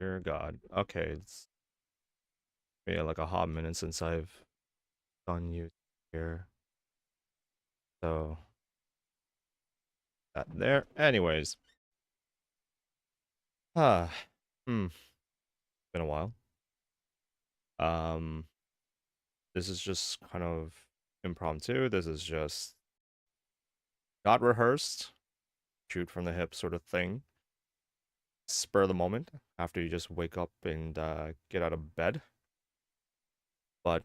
Dear God. Okay, it's been like a hot minute since I've done you here. So that there. Anyways. Ah. Hmm. Been a while. Um, this is just kind of impromptu. This is just not rehearsed, shoot from the hip sort of thing. Spur of the moment after you just wake up and get out of bed. But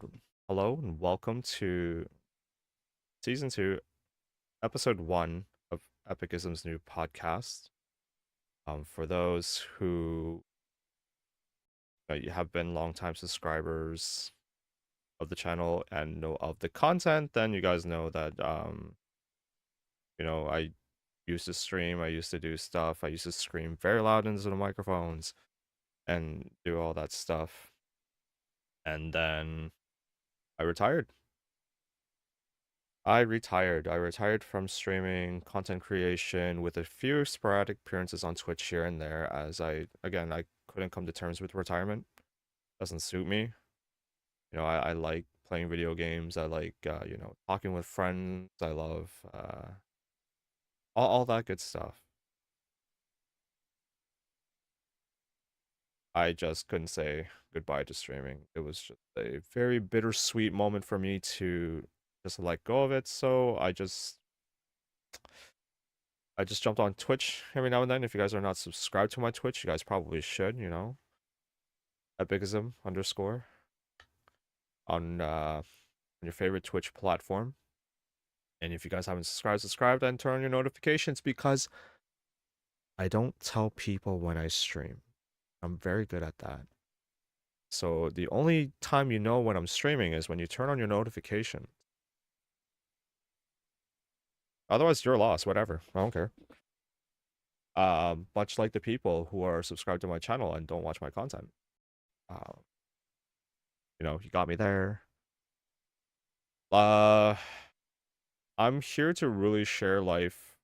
hello and welcome to season 2, episode 1 of Epikism's new podcast. For those who you have been longtime subscribers of the channel and know of the content, then you guys know that I used to stream, I used to do stuff, I used to scream very loud into the microphones and do all that stuff. And then I retired. I retired from streaming, content creation, with a few sporadic appearances on Twitch here and there, as I couldn't come to terms with retirement. Doesn't suit me. I like playing video games. I like, talking with friends. I love all that good stuff. I just couldn't say goodbye to streaming. It was just a very bittersweet moment for me to just let go of it. So I just jumped on Twitch every now and then. If you guys are not subscribed to my Twitch, you guys probably should, Epikism underscore on your favorite Twitch platform. And if you guys haven't subscribed and turn on your notifications because I don't tell people when I stream. I'm very good at that. So the only time you know when I'm streaming is when you turn on your notification. Otherwise, your loss, whatever. I don't care. Much like the people who are subscribed to my channel and don't watch my content. Uh, you got me there. Uh, I'm here to really share life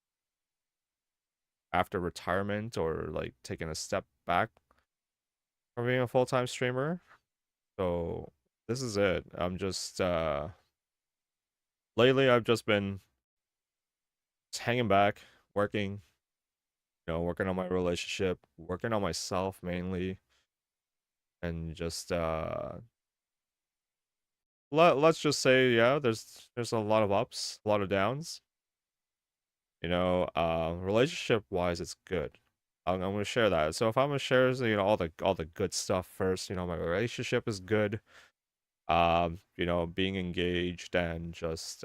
after retirement or like taking a step back from being a full-time streamer. So this is it. I'm just lately I've just been hanging back, working, working on my relationship, working on myself mainly, and just let's just say, yeah, there's a lot of ups, a lot of downs. Relationship wise, it's good. I'm gonna share that. So if I'm gonna share, all the good stuff first. My relationship is good. Being engaged and just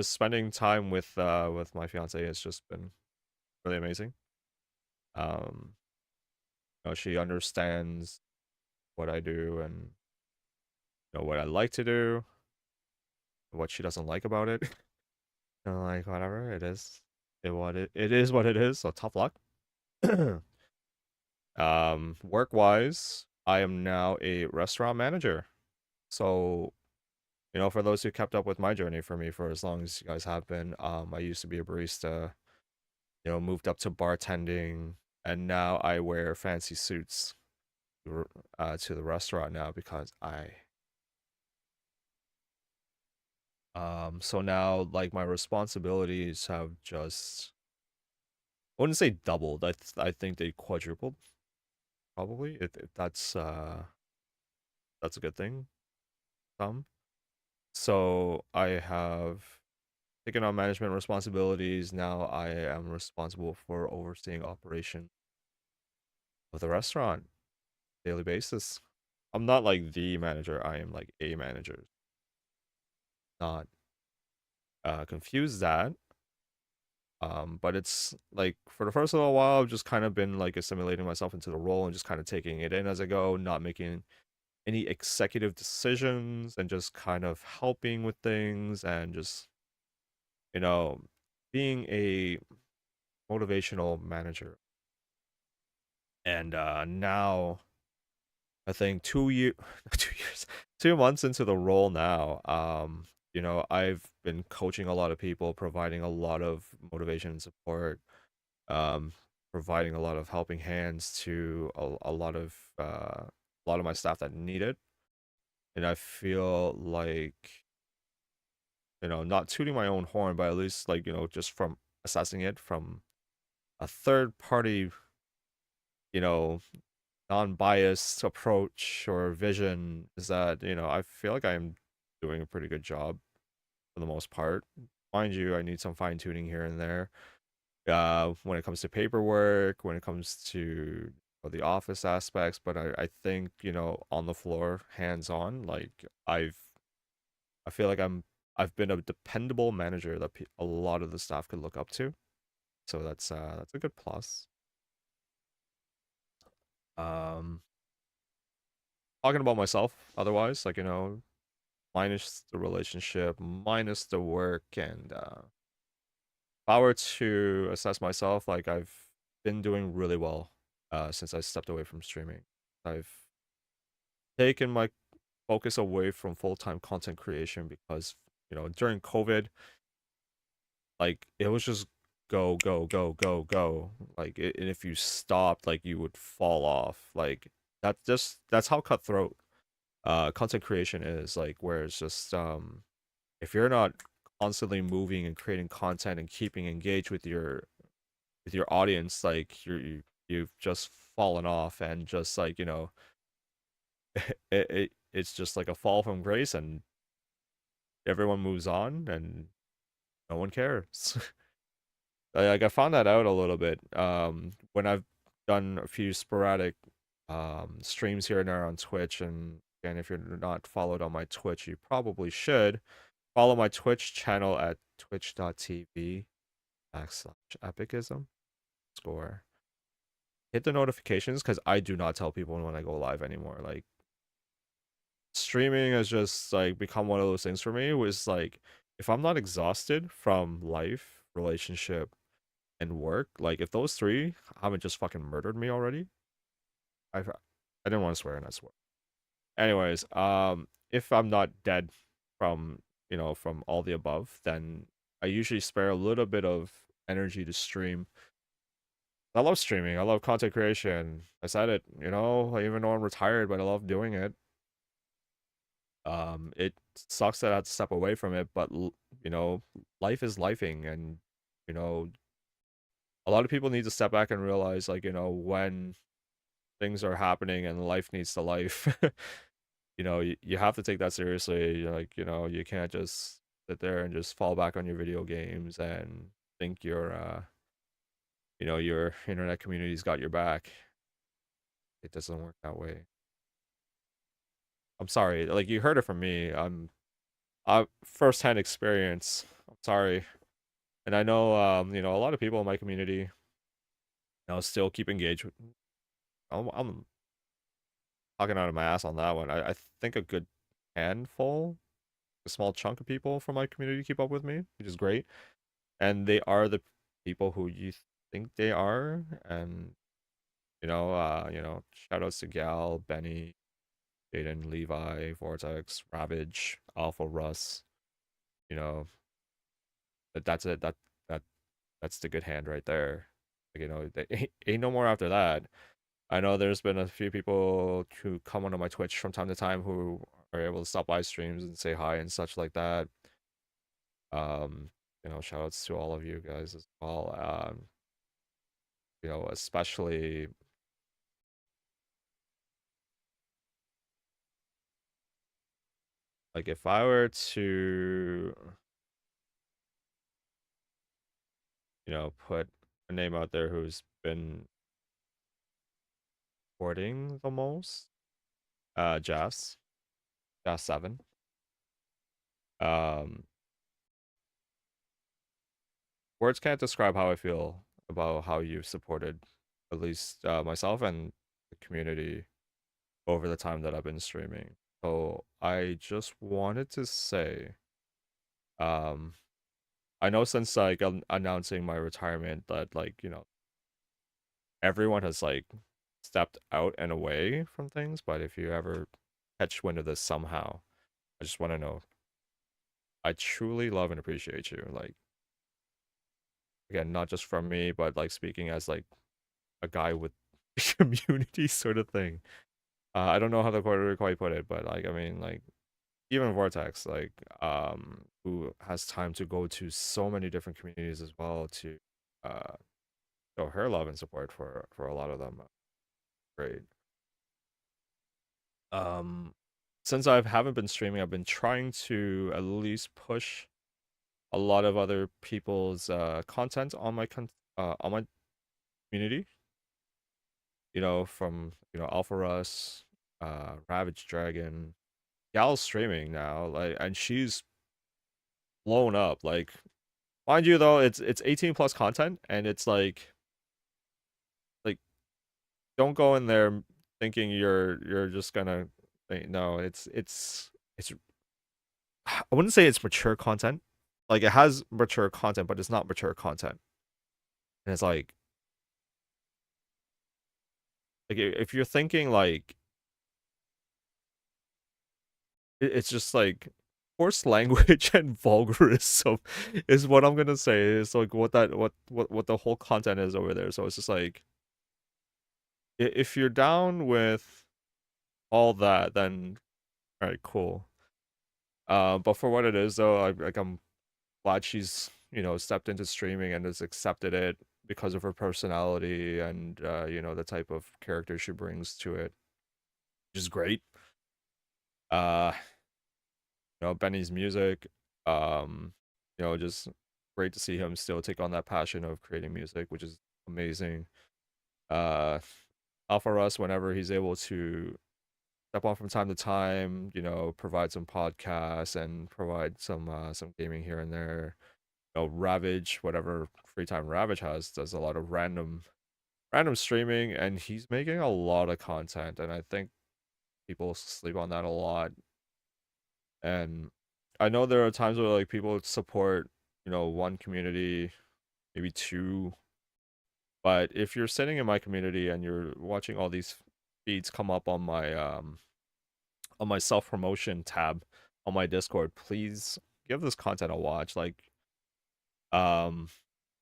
spending time with my fiance has just been really amazing. Um, she understands what I do and what I like to do, what she doesn't like about it. Like whatever it is, it is what it is. So tough luck. Work wise, I am now a restaurant manager. So for those who kept up with my journey for me for as long as you guys have been, I used to be a barista. Moved up to bartending, and now I wear fancy suits to the restaurant now because so now like my responsibilities have just, I wouldn't say doubled. I think they quadrupled probably. If that's a good thing. So I have taken on management responsibilities. Now I am responsible for overseeing operation of the restaurant daily basis. I'm not like the manager. I am like a manager. Not confuse that. But it's like for the first little while, I've just kind of been like assimilating myself into the role and just kind of taking it in as I go, not making any executive decisions and just kind of helping with things and just, you know, being a motivational manager. And now I think 2 year 2 years 2 months into the role now, I've been coaching a lot of people, providing a lot of motivation and support, um providing a lot of helping hands to a lot of my staff that need it. And I feel like, not tooting my own horn, but at least like, just from assessing it from a third party, you know, non-biased approach or vision, is that, I feel like I'm doing a pretty good job for the most part. Mind you, I need some fine tuning here and there. When it comes to paperwork, when it comes to the office aspects, but I think, on the floor, hands on, like I feel like I've been a dependable manager that a lot of the staff could look up to. So that's a good plus. Um, Talking about myself, otherwise, like, minus the relationship, minus the work, and if I were to assess myself, like I've been doing really well since I stepped away from streaming. I've taken my focus away from full-time content creation because, during COVID, like it was just go, go, go, go, go. Like and if you stopped, like you would fall off. Like that's how cutthroat content creation is, like where it's just if you're not constantly moving and creating content and keeping engaged with your audience, like you've just fallen off, and just like, it's just like a fall from grace, and everyone moves on and no one cares. Like I found that out a little bit when I've done a few sporadic streams here and there on Twitch. And again, if you're not followed on my Twitch, you probably should follow my Twitch channel at twitch.tv/epikism. Score. Hit the notifications, because I do not tell people when I go live anymore. Like streaming has just like become one of those things for me. Was like, if I'm not exhausted from life, relationship, and work, like if those three haven't just fucking murdered me already, I didn't want to swear and I swore. Anyways, if I'm not dead from, from all the above, then I usually spare a little bit of energy to stream. I love streaming. I love content creation. I said it, even though I'm retired, but I love doing it. It sucks that I had to step away from it, but you know, life is lifing, and you know, a lot of people need to step back and realize, like, when things are happening and life needs to life. You have to take that seriously. Like, you can't just sit there and just fall back on your video games and think your internet community's got your back. It doesn't work that way. I'm sorry. Like, you heard it from me. I first-hand experience. I'm sorry. And I know, a lot of people in my community, still keep engaged with. I'm talking out of my ass on that one. I think a good handful, a small chunk of people from my community keep up with me, which is great. And they are the people who you think they are. And, shout outs to Gal, Benny, Jaden, Levi, Vortex, Ravage, Alpha Russ, you know, that's it. That that's the good hand right there. Like, they ain't no more after that. I know there's been a few people who come onto my Twitch from time to time who are able to stop by streams and say hi and such like that. Shout outs to all of you guys as well. Especially like if I were to, put a name out there who's been supporting the most, Jazz 7. Um, Words can't describe how I feel about how you've supported at least myself and the community over the time that I've been streaming. So I just wanted to say, um, I know since like announcing my retirement that, like, everyone has like stepped out and away from things, but if you ever catch wind of this somehow, I just want to know, I truly love and appreciate you. Like, again, not just from me, but like speaking as like a guy with community sort of thing. I don't know how to quite put it, but like I mean like even Vortex, like who has time to go to so many different communities as well to uh show her love and support for a lot of them. Great. Um since I haven't been streaming, I've been trying to at least push a lot of other people's content on on my community. You know, from Alpha Russ, Ravage Dragon, Gal's streaming now, like, and she's blown up. Like, mind you, though, it's 18 plus content, and it's like don't go in there thinking you're just gonna no, it's I wouldn't say it's mature content. Like it has mature content, but it's not mature content. And it's like if you're thinking like it's just like coarse language and vulgarism is what I'm gonna say. Is like what that what the whole content is over there. So it's just like if you're down with all that, then all right, cool. But for what it is though, I'm glad she's stepped into streaming and has accepted it because of her personality and the type of character she brings to it, which is great. Uh, Benny's music, um, just great to see him still take on that passion of creating music, which is amazing. Uh, Alpha Russ, whenever he's able to step on from time to time, provide some podcasts and provide some gaming here and there. Ravage, whatever free time Ravage has, does a lot of random streaming, and he's making a lot of content, and I think people sleep on that a lot. And I know there are times where like people support, one community, maybe two, but if you're sitting in my community and you're watching all these feeds come up on my self promotion tab on my Discord, please give this content a watch. Like, um,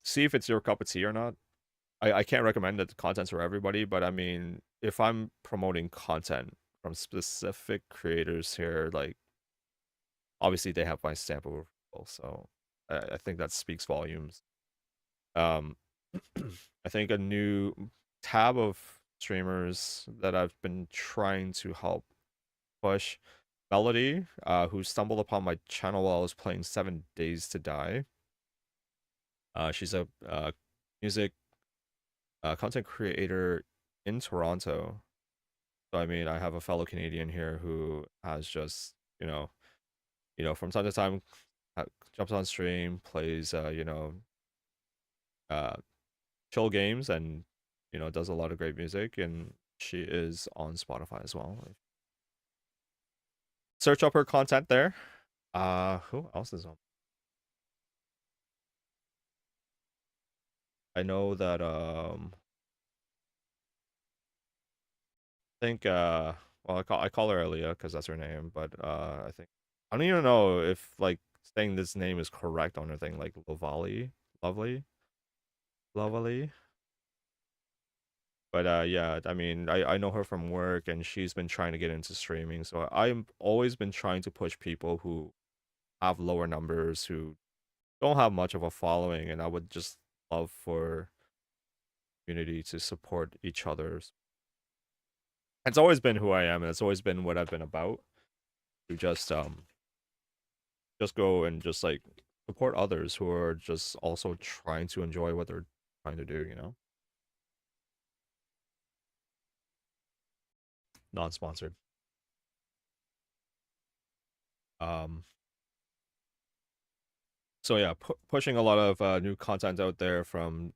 see if it's your cup of tea or not. I can't recommend that the content's for everybody, but I mean, if I'm promoting content from specific creators here, like obviously they have my stamp of approval, so I think that speaks volumes. Um, I think a new tab of streamers that I've been trying to help push, Melody, who stumbled upon my channel while I was playing 7 Days to Die. She's a music content creator in Toronto. So I mean, I have a fellow Canadian here who has just from time to time jumps on stream, plays uh chill games, and does a lot of great music, and she is on Spotify as well. Search up her content there. Who else is on? I know that I think well I call her Aaliyah because that's her name, but I think I don't even know if like saying this name is correct on her thing, like Lovely, Lovely. But yeah, I mean, I know her from work, and she's been trying to get into streaming. So I've always been trying to push people who have lower numbers, who don't have much of a following, and I would just love for community to support each other's. It's always been who I am, and it's always been what I've been about. To just go and just like support others who are just also trying to enjoy what they're trying to do. Non-sponsored. Um, so yeah, pushing a lot of new content out there from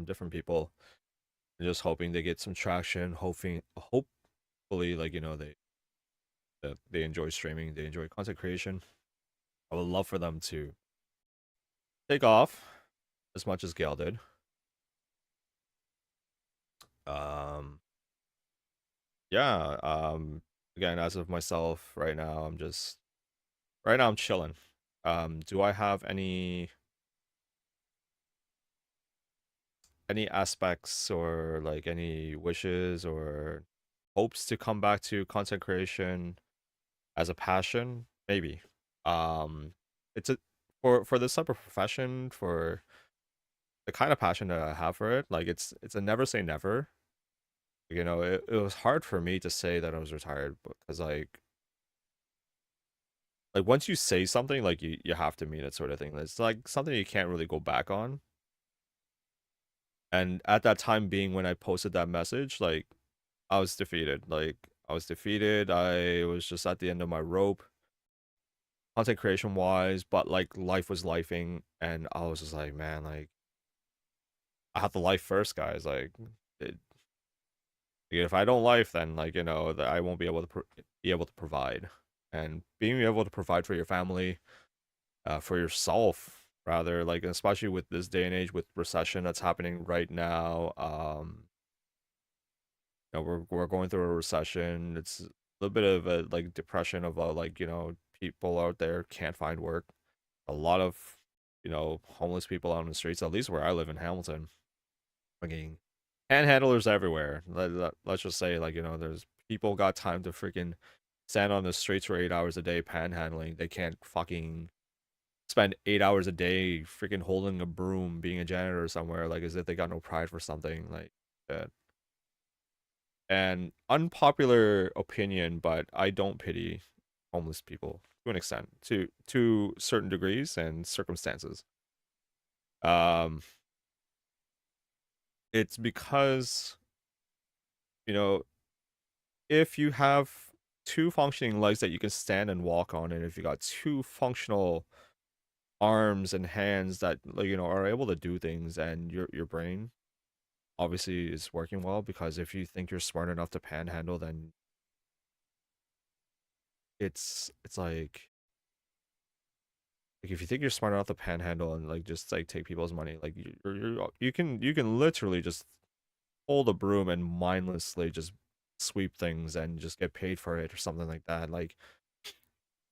different people, and just hoping they get some traction. Hopefully, like they enjoy streaming, they enjoy content creation. I would love for them to take off as much as Gale did. Um, yeah. Again, as of myself, right now I'm chilling. Do I have any any aspects or like any wishes or hopes to come back to content creation as a passion? Maybe. Um, it's a for this type of profession, for the kind of passion that I have for it, like it's a never say never. You know, it was hard for me to say that I was retired because like once you say something, like you have to mean it sort of thing. It's like something you can't really go back on. And at that time being when I posted that message, like I was defeated. Like I was defeated. I was just at the end of my rope, content creation wise, but like life was lifing and I was just like, man, like I have to life first, guys. Like it, if I don't life, then like that I won't be able to be able to provide, and being able to provide for your family, for yourself rather, like especially with this day and age with recession that's happening right now. We're going through a recession. It's a little bit of a like depression of like people out there can't find work. A lot of homeless people out on the streets. At least where I live in Hamilton, fucking panhandlers everywhere. Let's just say like there's people got time to freaking stand on the streets for 8 hours a day panhandling. They can't fucking spend 8 hours a day freaking holding a broom, being a janitor somewhere, like as if they got no pride for something like that. And unpopular opinion, but I don't pity homeless people to an extent, to certain degrees and circumstances. Um, it's because you know if you have two functioning legs that you can stand and walk on, and if you got two functional arms and hands that like are able to do things, and your brain obviously is working well, because if you think you're smart enough to panhandle, then it's like if you think you're smart enough to panhandle and like just like take people's money, like you can literally just hold a broom and mindlessly just sweep things and just get paid for it or something like that. Like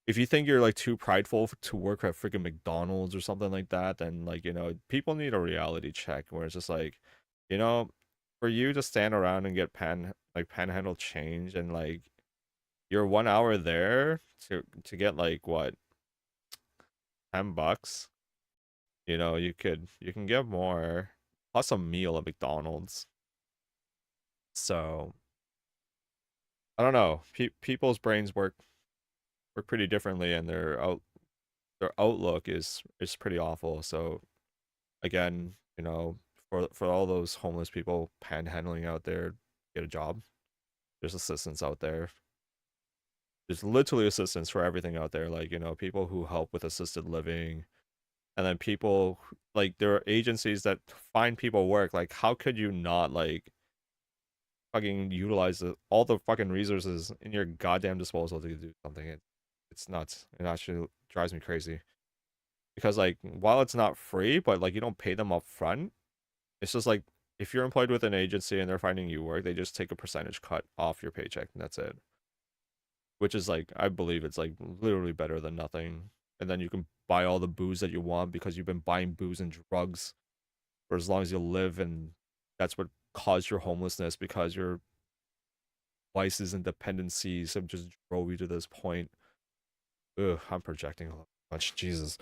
if you think you're like too prideful to work at freaking McDonald's or something like that, then like people need a reality check where it's just like, you know, for you to stand around and get panhandle change, and like you're 1 hour there to get like what, $10. You can get more plus a meal at McDonald's. So I don't know. People's brains work pretty differently, and their outlook is pretty awful. So again, for all those homeless people panhandling out there, get a job. There's assistance out there. There's literally assistance for everything out there. Like people who help with assisted living, and then people like there are agencies that find people work. Like how could you not like fucking utilize all the fucking resources in your goddamn disposal to do something? It's nuts. It actually drives me crazy because like while it's not free, but like you don't pay them up front. It's just like if you're employed with an agency and they're finding you work, they just take a percentage cut off your paycheck and that's it. Which is like I believe it's like literally better than nothing. And then you can buy all the booze that you want because you've been buying booze and drugs for as long as you live, and that's what caused your homelessness, because your vices and dependencies have just drove you to this point. Ugh, I'm projecting a bunch. Jesus.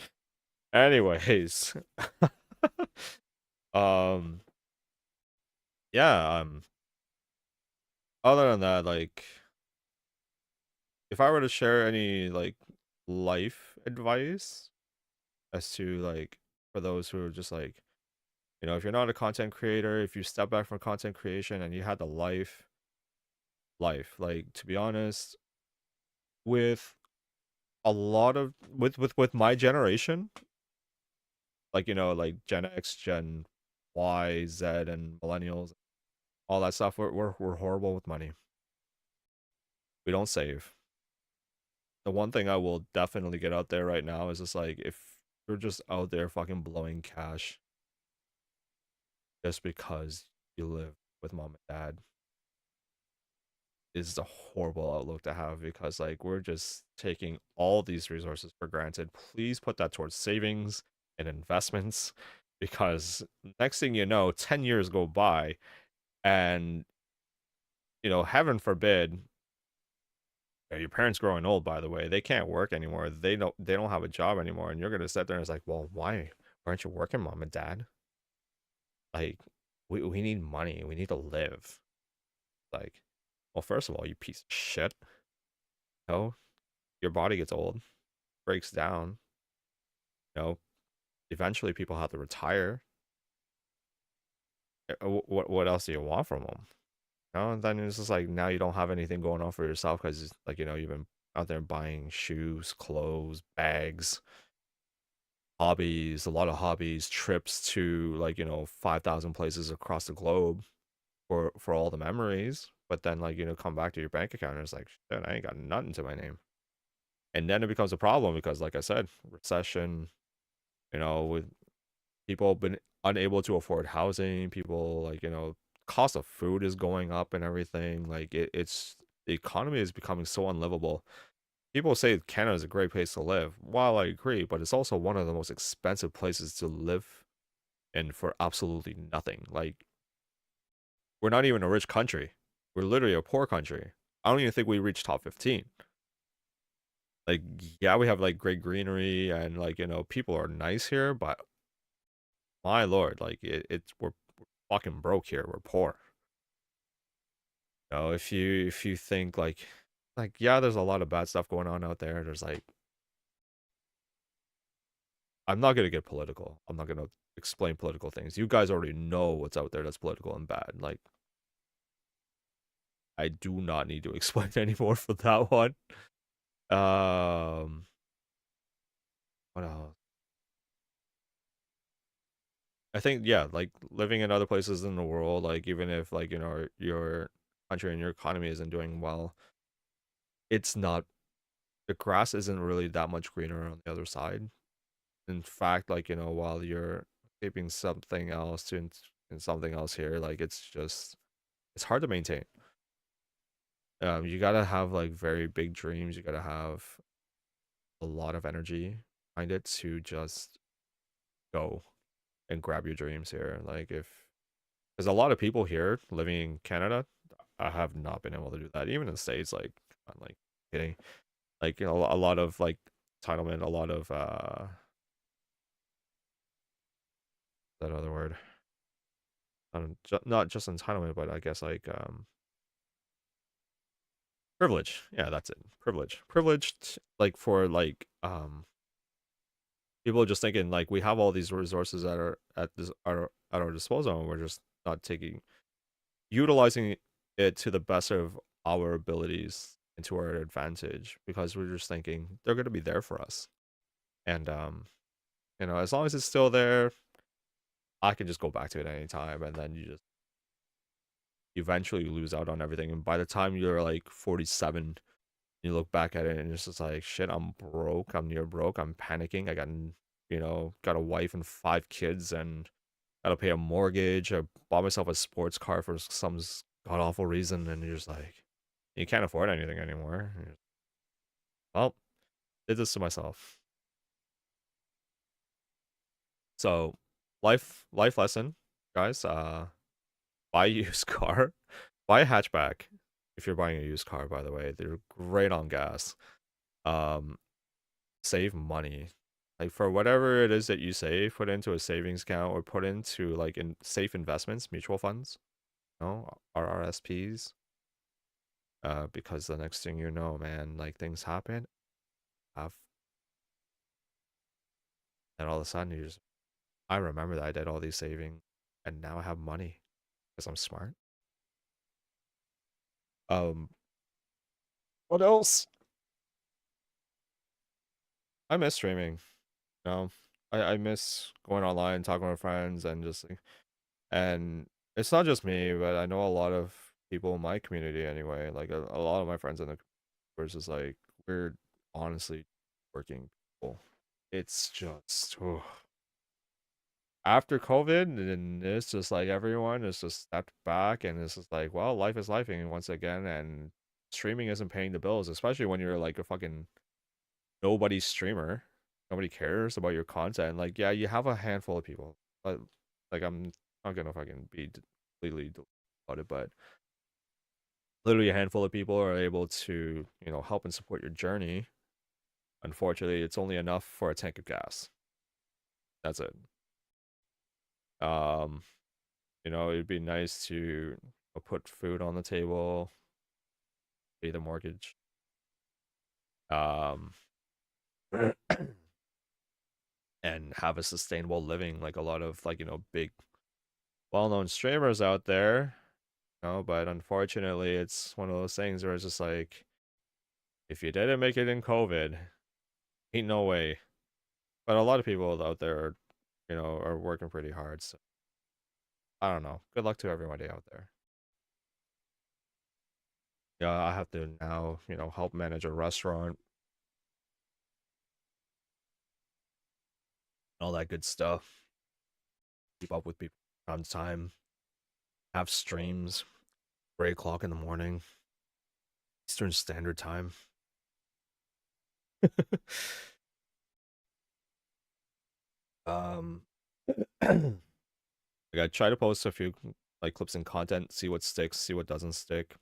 Anyways, um, yeah. Other than that, like, if I were to share any like life advice as to like for those who are just like, if you're not a content creator, if you step back from content creation and you had the life, like to be honest, with a lot of with my generation, like like Gen X, Gen Y, Z, and millennials, all that stuff, we're horrible with money. We don't save. The one thing I will definitely get out there right now is just like if you're just out there fucking blowing cash just because you live with mom and dad, is a horrible outlook to have, because like we're just taking all these resources for granted. Please put that towards savings and investments, because next thing you know, 10 years go by, and heaven forbid, your parents growing old, by the way, they can't work anymore. They don't have a job anymore, and you're gonna sit there and it's like, well, why aren't you working, mom and dad? Like, we need money. We need to live. Like, well, first of all, you piece of shit. No, your body gets old, breaks down. You know, eventually people have to retire. What else do you want from them? And then it's just like now you don't have anything going on for yourself because like you've been out there buying shoes, clothes, bags, hobbies, a lot of hobbies, trips to like 5,000 places across the globe for all the memories. But then like come back to your bank account and it's like shit, I ain't got nothing to my name. And then it becomes a problem because like I said, recession, with people been unable to afford housing, people like cost of food is going up and everything. Like it's the economy is becoming so unlivable. People say Canada is a great place to live. While I agree, but it's also one of the most expensive places to live in for absolutely nothing. Like we're not even a rich country. We're literally a poor country. I don't even think we reach top 15. Like yeah, we have like great greenery and like people are nice here, but my lord, like it's we're fucking broke here. We're poor. If you think like yeah, there's a lot of bad stuff going on out there. There's like I'm not gonna get political. I'm not gonna explain political things. You guys already know what's out there that's political and bad. Like I do not need to explain anymore for that one. Um, what else? I think yeah, like living in other places in the world, like even if like your country and your economy isn't doing well, it's not the grass isn't really that much greener on the other side. In fact, like while you're keeping something else to and something else here, like it's hard to maintain. You gotta have like very big dreams. You gotta have a lot of energy behind it to just go and grab your dreams here. Like if there's a lot of people here living in Canada, I have not been able to do that. Even in the States, like I'm like kidding. Like a lot of like entitlement, a lot of that other word. Not just entitlement, but I guess like privilege. Yeah, that's it. Privilege. Privileged like for like people are just thinking like we have all these resources that are at our disposal and we're just not taking utilizing it to the best of our abilities and to our advantage because we're just thinking they're going to be there for us. And as long as it's still there, I can just go back to it anytime and then you just eventually lose out on everything. And by the time you're like 47, you look back at it and it's just like shit, I'm broke, I'm near broke, I'm panicking, I got got a wife and 5 kids and gotta pay a mortgage. I bought myself a sports car for some god awful reason, and you're just like, you can't afford anything anymore. Well, did this to myself. So, life lesson, guys. Buy a used car, buy a hatchback. If you're buying a used car, by the way, they're great on gas. Um, Save money. Like for whatever it is that you save, put into a savings account or put into like in safe investments, mutual funds, RRSPs. Because the next thing you know, man, like things happen, have and all of a sudden you just I remember that I did all these saving and now I have money because I'm smart. Um, what else? I miss streaming. You know, I miss going online, talking with friends, and just like, and it's not just me, but I know a lot of people in my community anyway. Like a lot of my friends in the community is like we're honestly working people. It's just after COVID, and it's just like everyone is just stepped back, and it's just like, well, life is lifing once again, and streaming isn't paying the bills, especially when you're like a fucking nobody streamer. Nobody cares about your content. Like, yeah, you have a handful of people. but like I don't know if I can be completely about it, but literally a handful of people are able to, help and support your journey. Unfortunately, it's only enough for a tank of gas. That's it. Um, it'd be nice to put food on the table, pay the mortgage, um, and have a sustainable living like a lot of like, big well-known streamers out there, but unfortunately it's one of those things where it's just like if you didn't make it in COVID, ain't no way. But a lot of people out there are working pretty hard, so I don't know. Good luck to everybody out there. Yeah, I have to now, help manage a restaurant, all that good stuff. Keep up with people on time, have streams, 3 o'clock in the morning, Eastern Standard Time. um, like I try to post a few like clips and content, see what sticks, see what doesn't stick.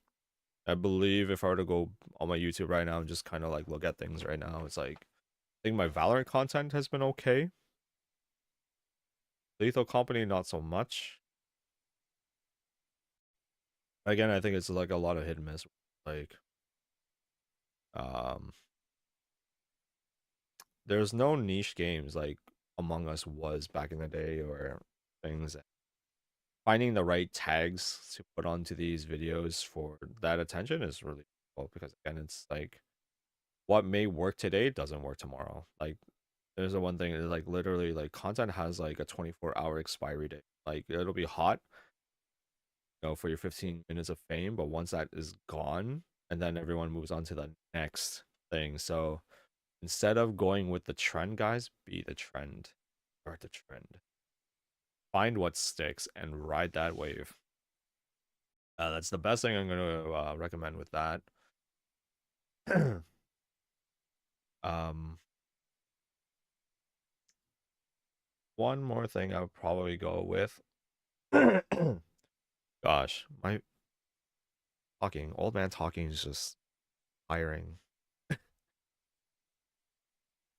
I believe if I were to go on my YouTube right now and just kind of like look at things right now, it's like I think my Valorant content has been okay. Lethal Company, not so much. Again, I think it's like a lot of hit and miss. Like, um, there's no niche games like Among Us was back in the day or things. Finding the right tags to put onto these videos for that attention is really difficult because again, it's like what may work today doesn't work tomorrow. Like, there's the one thing is like literally like content has like a 24-hour expiry date. Like it'll be hot, for your 15 minutes of fame, but once that is gone, and then everyone moves on to the next thing. So instead of going with the trend, guys, be the trend. Start the trend. Find what sticks and ride that wave. That's the best thing I'm going to recommend with that. um, one more thing I would probably go with. Gosh, my old man talking is just tiring.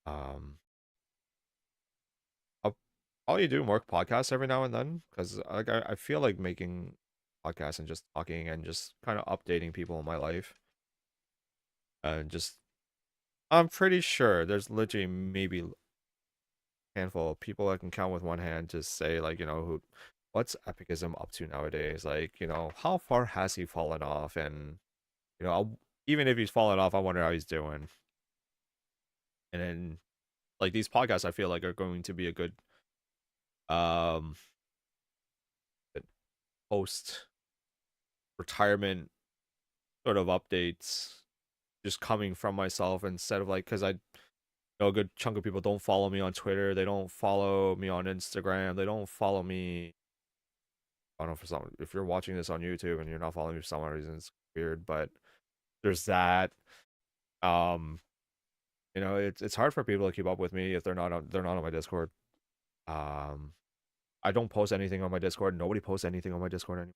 Um, I'll probably do more podcasts every now and then because like I feel like making podcasts and just talking and just kind of updating people in my life and just I'm pretty sure there's literally maybe a handful of people I can count with one hand to say like who what's Epikism up to nowadays, like how far has he fallen off, and even if he's fallen off I wonder how he's doing. And then like these podcasts I feel like are going to be a good um post retirement sort of updates just coming from myself instead of like because I know a good chunk of people don't follow me on Twitter, they don't follow me on Instagram, they don't follow me. I don't know, for some if you're watching this on YouTube and you're not following me for some reason it's weird, but there's that. um it's hard for people to keep up with me if they're not on my Discord. um I don't post anything on my Discord, nobody posts anything on my Discord anymore.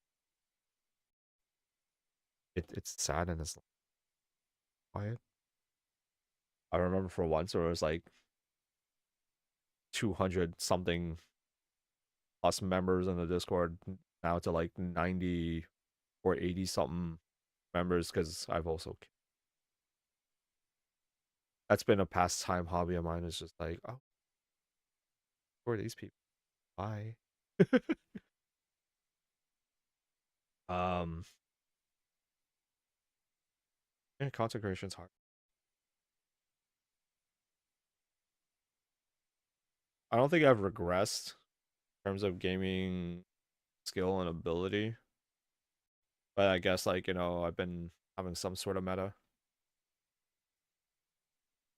It's sad and it's quiet. I remember for once where it was like 200 something plus members in the Discord, now to like 90 or 80 something members because I've also that's been a pastime hobby of mine. Is just like, oh, who are these people? Why? um, and content creation's hard. I don't think I've regressed in terms of gaming skill and ability, but I guess like I've been having some sort of meta.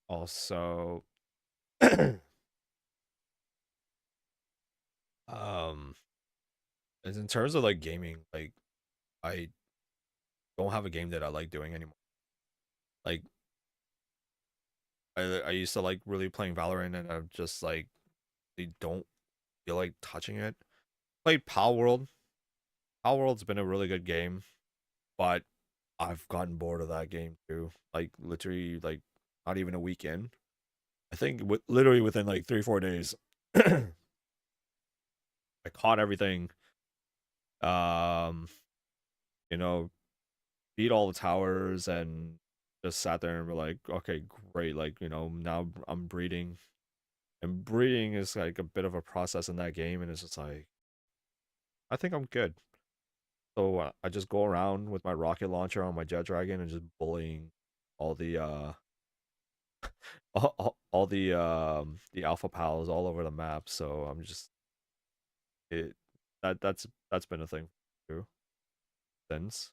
Also, um, as in terms of like gaming, like I don't have a game that I like doing anymore. Like I used to like really playing Valorant, and I'm just like they don't feel like touching it. Played Pal World. Pal World's been a really good game, but I've gotten bored of that game too. Like literally, like not even a weekend. I think literally within like 3 4 days, I caught everything. Um, you know, beat all the towers and just sat there and were like, okay, great. Like now I'm breeding, and breeding is like a bit of a process in that game, and it's just like I think I'm good. So I just go around with my rocket launcher on my jet dragon and just bullying all the the alpha pals all over the map. So I'm just it that's been a thing too since.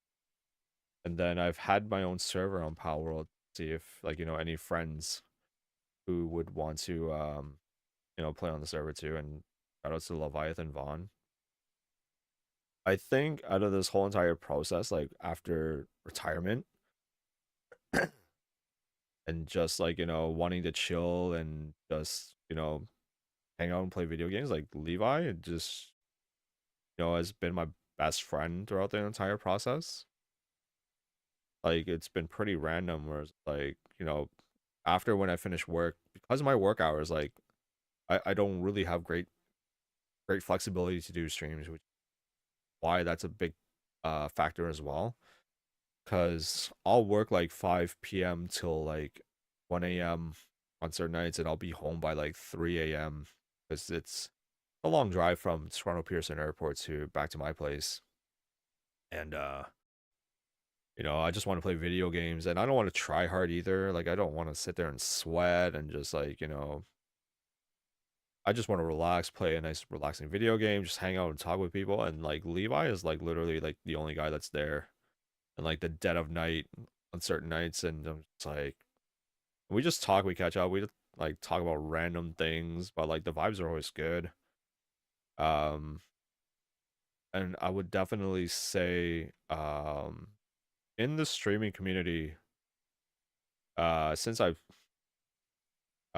And then I've had my own server on Power World to see if like any friends who would want to play on the server too. And shout out to Leviathan Vaughn. I think out of this whole entire process, like after retirement and just like wanting to chill and just hang out and play video games, like Levi, it just has been my best friend throughout the entire process. Like it's been pretty random where it's like, after when I finish work, because of my work hours, like I don't really have great flexibility to do streams, which is why that's a big factor as well. Cause I'll work like 5 p.m. till like 1 a.m. on certain nights, and I'll be home by like 3 a.m. because it's a long drive from Toronto Pearson Airport to back to my place. And I just want to play video games, and I don't want to try hard either. Like I don't want to sit there and sweat and just like, I just want to relax, play a nice relaxing video game, just hang out and talk with people. And like Levi is like literally like the only guy that's there in like the dead of night on certain nights, and I'm just like we just talk, we catch up, we just like talk about random things, but like the vibes are always good. Um and I would definitely say in the streaming community, since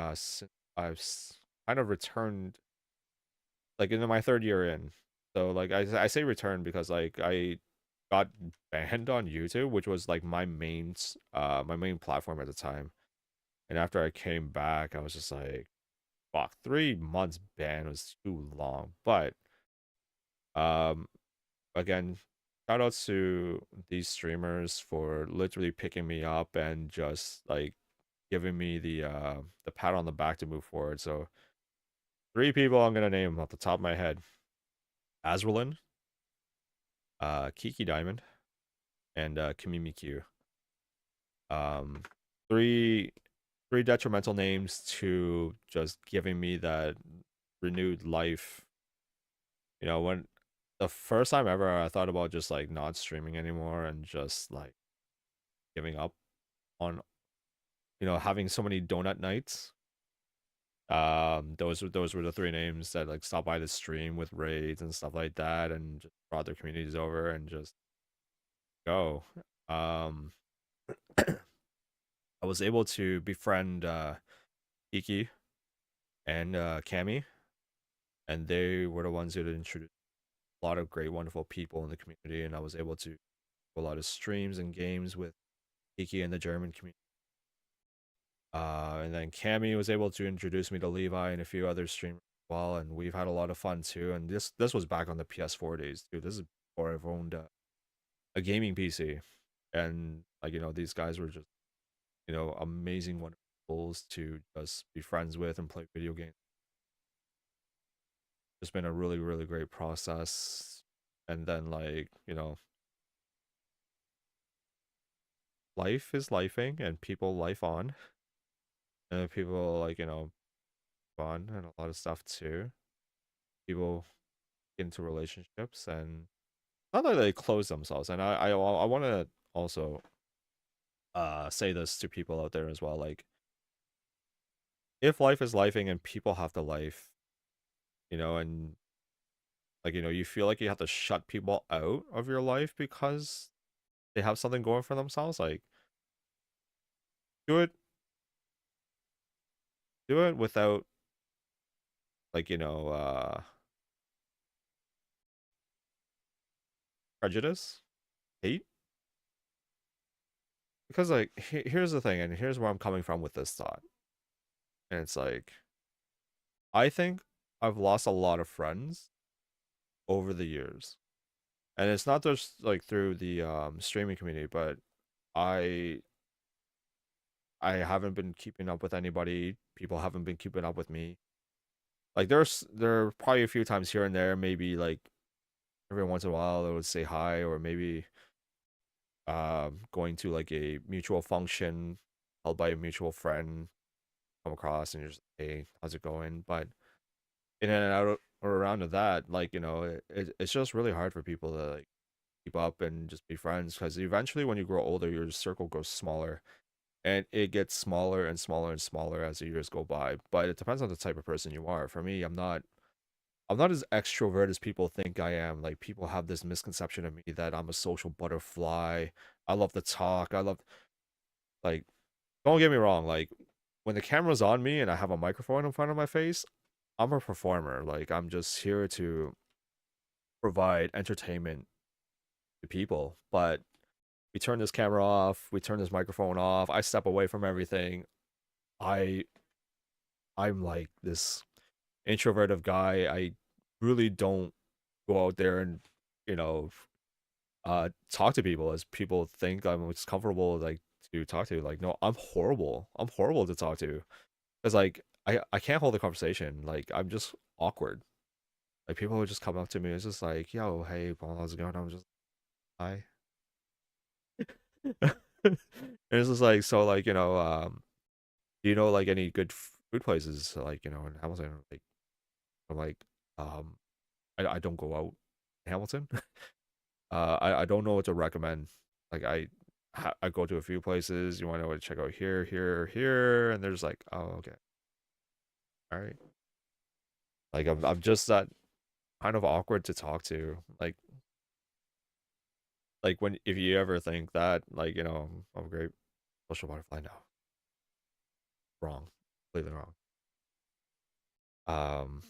since kind of returned like into my third year in. So like I say return because like I got banned on YouTube, which was like my main platform at the time. And after I came back, I was just like, fuck, 3 months ban was too long. But um again, shout out to these streamers for literally picking me up and just like giving me the pat on the back to move forward. So 3 people I'm gonna name off the top of my head: Azralin, Kiki Diamond, and Kamimi Q. Um, three three detrimental names to just giving me that renewed life. When the first time ever I thought about just like not streaming anymore and just like giving up on having so many donut nights. Those were the three names that like stopped by the stream with raids and stuff like that, and just brought their communities over and just go. Um, I was able to befriend Iki and Cami, and they were the ones who introduced a lot of great, wonderful people in the community, and I was able to do a lot of streams and games with Iki and the German community. And then Cami was able to introduce me to Levi and a few other streamers as well, and we've had a lot of fun too. And this was back on the PS4 days too. This is before I've owned a gaming PC, and like these guys were just amazing, wonderful souls to just be friends with and play video games. It's been a really really great process. And then like life is lifing and people life on, and people like fun and a lot of stuff too. People get into relationships, and not that they close themselves. And I want to also say this to people out there as well. Like if life is lifing and people have to life, and like you feel like you have to shut people out of your life because they have something going for themselves, like do it do it without like prejudice, hate, because like here's the thing, and here's where I'm coming from with this thought, and it's like I think I've lost a lot of friends over the years, and it's not just like through the streaming community, but I I haven't been keeping up with anybody. People haven't been keeping up with me. Like there are probably a few times here and there, maybe like every once in a while, they would say hi, or maybe going to like a mutual function held by a mutual friend, come across and you're just, hey, how's it going? But in and out or around of that, like, it's just really hard for people to like keep up and just be friends, because eventually when you grow older, your circle grows smaller, and it gets smaller and smaller and smaller as the years go by. But it depends on the type of person you are. For me, I'm not as extrovert as people think I am. Like, people have this misconception of me that I'm a social butterfly. I love to talk. I love, like, don't get me wrong, like when the camera's on me and I have a microphone in front of my face, I'm a performer. Like, I'm just here to provide entertainment to people. But we turn this camera off, we turn this microphone off, I step away from everything. I I'm like this introverted guy. I really don't go out there and, you know, talk to people as people think I'm just comfortable like to talk to. Like, no, I'm horrible. I'm horrible to talk to. Because like I can't hold a conversation. Like, I'm just awkward. Like, people would just come up to me. It's just like, yo, hey, Paul, how's it going? I'm just hi. And it's just like, so like, do you know like any good food places like, in Hamilton? Like, I'm like, um I don't go out in Hamilton. I don't know what to recommend. Like, I go to a few places. You want to know what to check out here, here, here, and there's like, oh, okay, all right. Like, I'm just that kind of awkward to talk to. Like when if you ever think that, like, I'm a great social butterfly. No, wrong, completely wrong. Um,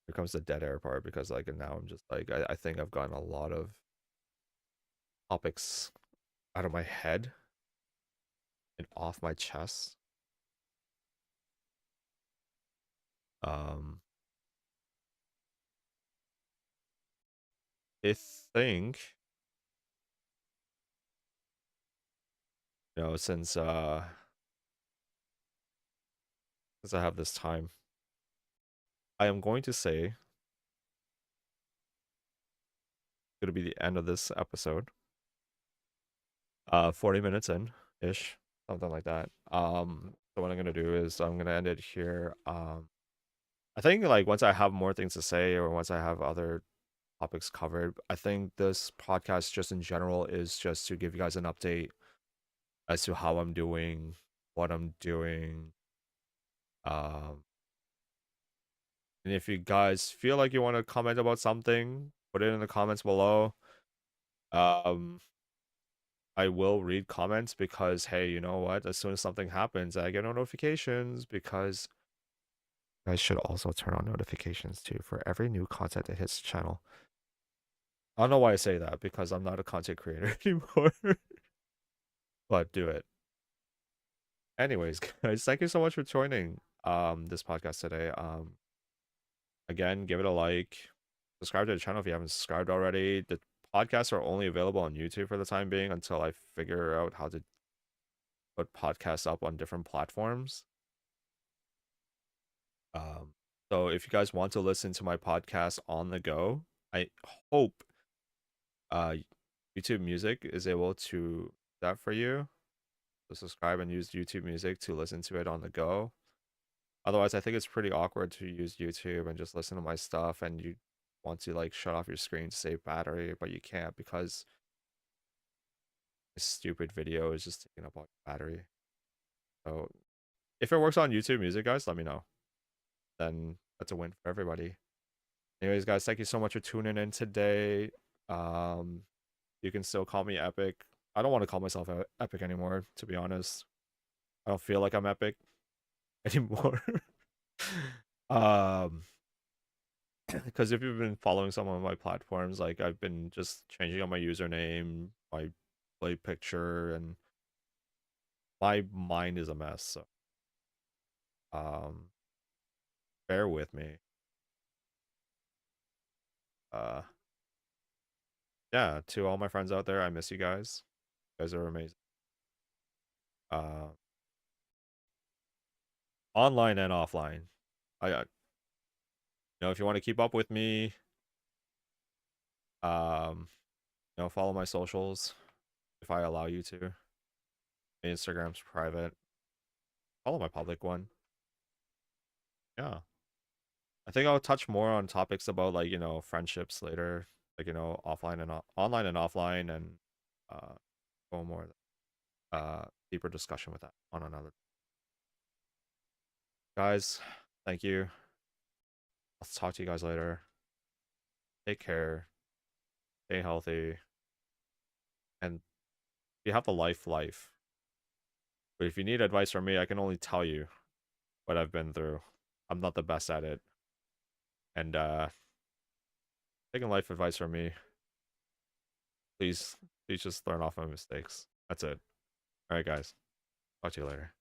here comes the dead air part, because like now I'm just like I think I've gotten a lot of topics out of my head and off my chest. Um, I think, since I have this time, I am going to say it'll be the end of this episode. 40 minutes in ish, something like that. So what I'm gonna do is I'm gonna end it here. I think like once I have more things to say, or once I have other topics covered, I think this podcast just in general is just to give you guys an update as to how I'm doing, what I'm doing. Um, and if you guys feel like you want to comment about something, put it in the comments below. Um, I will read comments, because hey, you know what? As soon as something happens, I get notifications, because you guys should also turn on notifications too for every new content that hits the channel. I don't know why I say that, because I'm not a content creator anymore, but do it. Anyways, guys, thank you so much for joining this podcast today. Again, give it a like, subscribe to the channel if you haven't subscribed already. The podcasts are only available on YouTube for the time being, until I figure out how to put podcasts up on different platforms. Um, so if you guys want to listen to my podcast on the go, I hope uh YouTube Music is able to do that for you. So subscribe and use YouTube Music to listen to it on the go. Otherwise, I think it's pretty awkward to use YouTube and just listen to my stuff, and you want to like shut off your screen to save battery, but you can't, because this stupid video is just taking up all your battery. So if it works on YouTube Music, guys, let me know. Then that's a win for everybody. Anyways, guys, thank you so much for tuning in today. Um, you can still call me Epic. I don't want to call myself Epic anymore, to be honest. I don't feel like I'm Epic anymore. um, Because if you've been following some of my platforms, like I've been just changing up my username, my play picture, and my mind is a mess. So um, bear with me. Uh, yeah, to all my friends out there, I miss you guys. You guys are amazing. Uh, online and offline. If you want to keep up with me, um, follow my socials if I allow you to. My Instagram's private. Follow my public one. Yeah. I think I'll touch more on topics about like, friendships later, like, offline and online and offline and uh go more deeper discussion with that on another. Guys, thank you. I'll talk to you guys later. Take care. Stay healthy. And you have the life. But if you need advice from me, I can only tell you what I've been through. I'm not the best at it. And taking life advice from me, please just learn off my mistakes. That's it. All right, guys. Talk to you later.